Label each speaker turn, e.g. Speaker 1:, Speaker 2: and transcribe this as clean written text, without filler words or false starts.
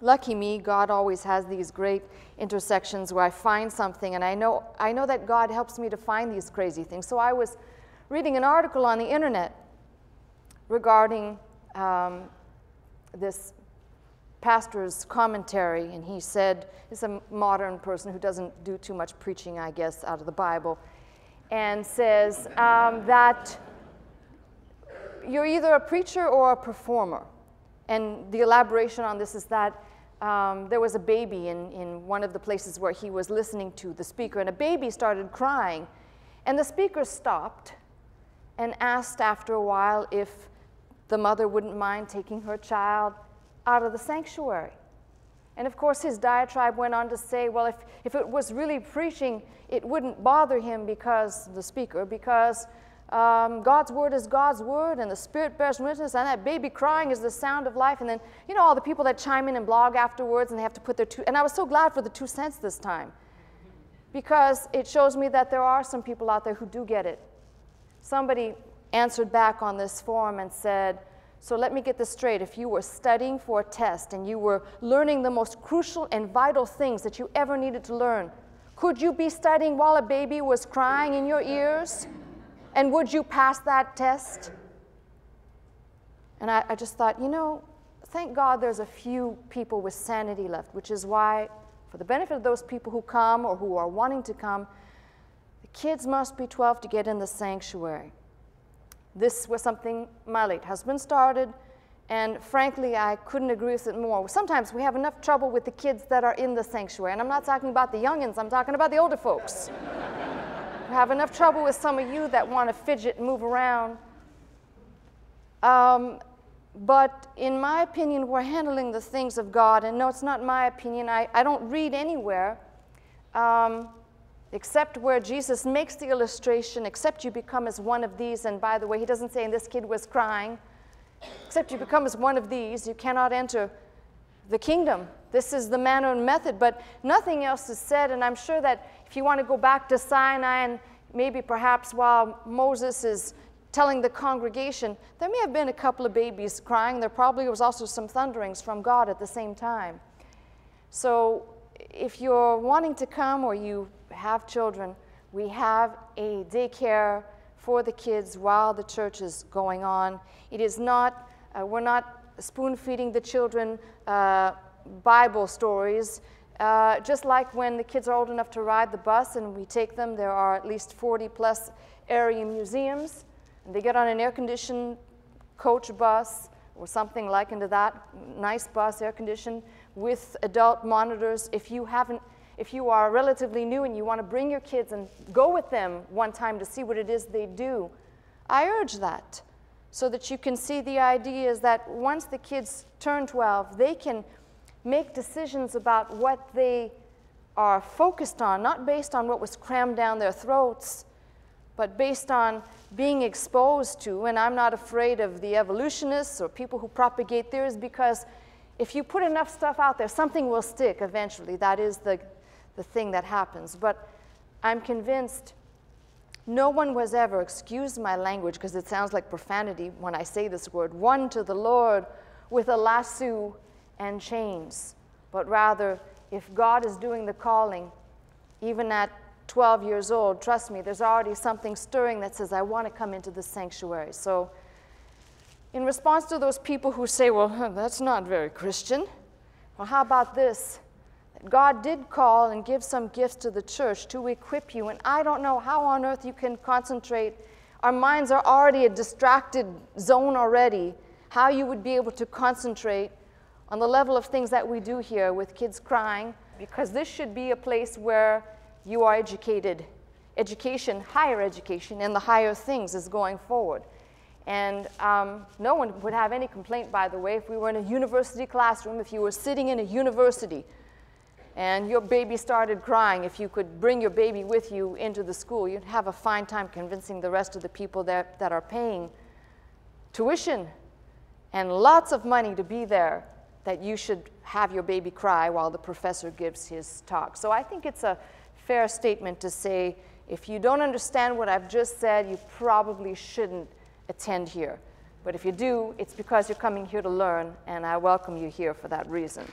Speaker 1: lucky me, God always has these great intersections where I find something, and I know that God helps me to find these crazy things. So I was reading an article on the internet regarding this pastor's commentary, and he said, he's a modern person who doesn't do too much preaching, I guess, out of the Bible, and says that you're either a preacher or a performer. And the elaboration on this is that there was a baby in one of the places where he was listening to the speaker, and a baby started crying, and the speaker stopped and asked after a while if the mother wouldn't mind taking her child out of the sanctuary. And of course his diatribe went on to say, well, if it was really preaching, it wouldn't bother him, because the speaker, because God's word is God's word, and the Spirit bears witness, and that baby crying is the sound of life. And then, you know, all the people that chime in and blog afterwards, and they have to put their and I was so glad for the 2 cents this time, because it shows me that there are some people out there who do get it. Somebody answered back on this forum and said, so let me get this straight. If you were studying for a test and you were learning the most crucial and vital things that you ever needed to learn, could you be studying while a baby was crying in your ears? And would you pass that test? And I just thought, you know, thank God there's a few people with sanity left, which is why, for the benefit of those people who come or who are wanting to come, the kids must be 12 to get in the sanctuary. This was something my late husband started, and frankly, I couldn't agree with it more. Sometimes we have enough trouble with the kids that are in the sanctuary, and I'm not talking about the youngins, I'm talking about the older folks. We have enough trouble with some of you that want to fidget and move around. But in my opinion, we're handling the things of God, and no, it's not my opinion. I don't read anywhere except where Jesus makes the illustration, except you become as one of these. And by the way, he doesn't say, and this kid was crying. Except you become as one of these, you cannot enter the kingdom. This is the manner and method, but nothing else is said. And I'm sure that if you want to go back to Sinai, and maybe perhaps while Moses is telling the congregation, there may have been a couple of babies crying. There probably was also some thunderings from God at the same time. So if you're wanting to come or you have children, we have a daycare for the kids while the church is going on. It is not, we're not spoon-feeding the children Bible stories. Just like when the kids are old enough to ride the bus and we take them, there are at least 40+ area museums, and they get on an air-conditioned coach bus or something like into that, nice bus, air-conditioned, with adult monitors. If you are relatively new and you want to bring your kids and go with them one time to see what it is they do, I urge that, so that you can see the idea is that once the kids turn 12, they can make decisions about what they are focused on, not based on what was crammed down their throats, but based on being exposed to. And I'm not afraid of the evolutionists or people who propagate theories, because if you put enough stuff out there, something will stick eventually. That is the thing that happens. But I'm convinced no one was ever, excuse my language because it sounds like profanity when I say this word, won to the Lord with a lasso and chains. But rather, if God is doing the calling, even at 12 years old, trust me, there's already something stirring that says, I want to come into the sanctuary. So in response to those people who say, well, that's not very Christian, well, how about this? God did call and give some gifts to the church to equip you, and I don't know how on earth you can concentrate. Our minds are already a distracted zone already. How you would be able to concentrate on the level of things that we do here with kids crying, because this should be a place where you are educated. Education, higher education, and the higher things is going forward. And no one would have any complaint, by the way, if we were in a university classroom, if you were sitting in a university and your baby started crying. If you could bring your baby with you into the school, you'd have a fine time convincing the rest of the people that are paying tuition and lots of money to be there, that you should have your baby cry while the professor gives his talk. So I think it's a fair statement to say, if you don't understand what I've just said, you probably shouldn't attend here. But if you do, it's because you're coming here to learn, and I welcome you here for that reason.